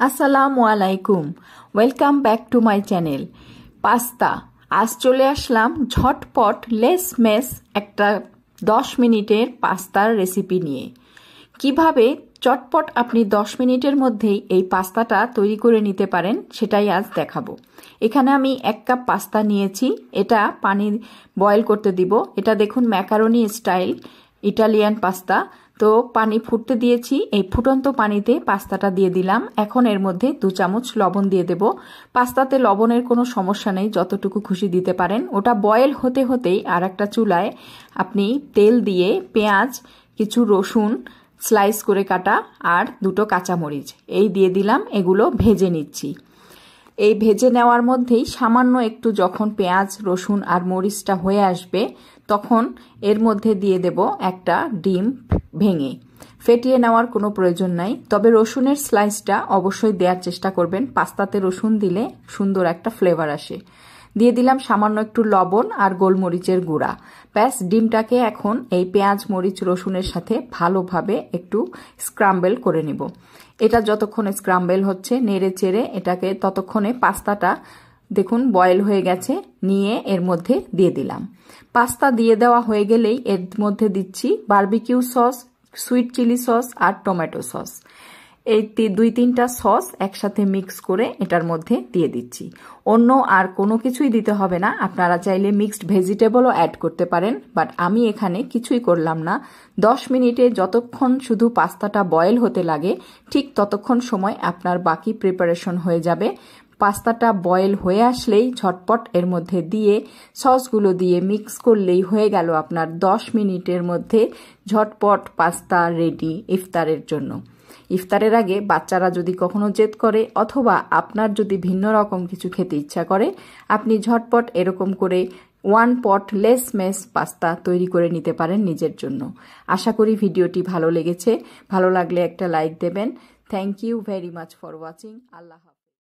আসসালামু আলাইকুম, welcome back to my channel. Pasta আজ চলে আসলাম ঝটপট লেস মেস একটা 10 মিনিটের পাস্তার রেসিপি নিয়ে। কিভাবে চটপট আপনি 10 মিনিটের মধ্যেই এই পাস্তাটা তৈরি করে নিতে পারেন সেটাই আজ দেখাবো। এখানে আমি 1 কাপ পাস্তা নিয়েছি, এটা পানি বয়েল করতে দিব। এটা দেখুন ম্যাকারনি স্টাইল ইটালিয়ান পাস্তা। তো পানি ফুটতে দিয়েছি, এই ফুটন্ত পানিতে পাস্তাটা দিয়ে দিলাম। এখন এর মধ্যে 2 চামচ লবণ দিয়ে দেব। পাস্তাতে লবণের কোনো সমস্যা নেই, যতটুকু খুশি দিতে পারেন। ওটা বয়েল হতে হতেই আর একটা চুলায় আপনি তেল দিয়ে পেঁয়াজ, কিছু রসুন স্লাইস করে কাটা আর 2টো কাঁচামরিচ এই দিয়ে দিলাম। এগুলো ভেজে নিচ্ছি। এই ভেজে নেওয়ার মধ্যেই সামান্য একটু যখন পেঁয়াজ, রসুন আর মরিচটা হয়ে আসবে তখন এর মধ্যে দিয়ে দেব একটা ডিম ভেঙে। ফেটিয়ে নেওয়ার কোনো প্রয়োজন নাই, তবে রসুনের স্লাইসটা অবশ্যই দেওয়ার চেষ্টা করবেন। পাস্তাতে রসুন দিলে সুন্দর একটা ফ্লেভার আসে। দিয়ে দিলাম সামান্য একটু লবণ আর গোলমরিচের গুঁড়া। ব্যাস, ডিমটাকে এখন এই পেঁয়াজ, মরিচ, রসুনের সাথে ভালোভাবে একটু স্ক্রাম্বেল করে নিব। এটা যতক্ষণে স্ক্রাম্বেল হচ্ছে নেড়ে চেড়ে এটাকে, ততক্ষণে পাস্তাটা দেখুন বয়েল হয়ে গেছে, নিয়ে এর মধ্যে দিয়ে দিলাম। পাস্তা দিয়ে দেওয়া হয়ে গেলেই এর মধ্যে দিচ্ছি barbecue sauce, sweet chilli sauce আর টমেটো সস। এই 2-3টা সস একসাথে মিক্স করে এটার মধ্যে দিয়ে দিচ্ছি। অন্য আর কোনো কিছুই দিতে হবে না। আপনারা চাইলে মিক্সড ভেজিটেবলও অ্যাড করতে পারেন, বাট আমি এখানে কিছুই করলাম না। 10 মিনিটে যতক্ষণ শুধু পাস্তাটা বয়েল হতে লাগে ঠিক ততক্ষণ সময় আপনার বাকি প্রিপারেশন হয়ে যাবে। পাস্তাটা বয়েল হয়ে আসলেই ঝটপট এর মধ্যে দিয়ে সসগুলো দিয়ে মিক্স করলেই হয়ে গেল আপনার 10 মিনিটের মধ্যে ঝটপট পাস্তা রেডি ইফতারের জন্য। ইফতারের আগে বাচ্চারা যদি কখনো জেদ করে অথবা আপনার যদি ভিন্ন রকম কিছু খেতে ইচ্ছা করে, আপনি ঝটপট এরকম করে 1 পট লেস মেস পাস্তা তৈরি করে নিতে পারেন নিজের জন্য। আশা করি ভিডিওটি ভালো লেগেছে। ভালো লাগলে একটা লাইক দেবেন। Thank you very much for watching. Allah.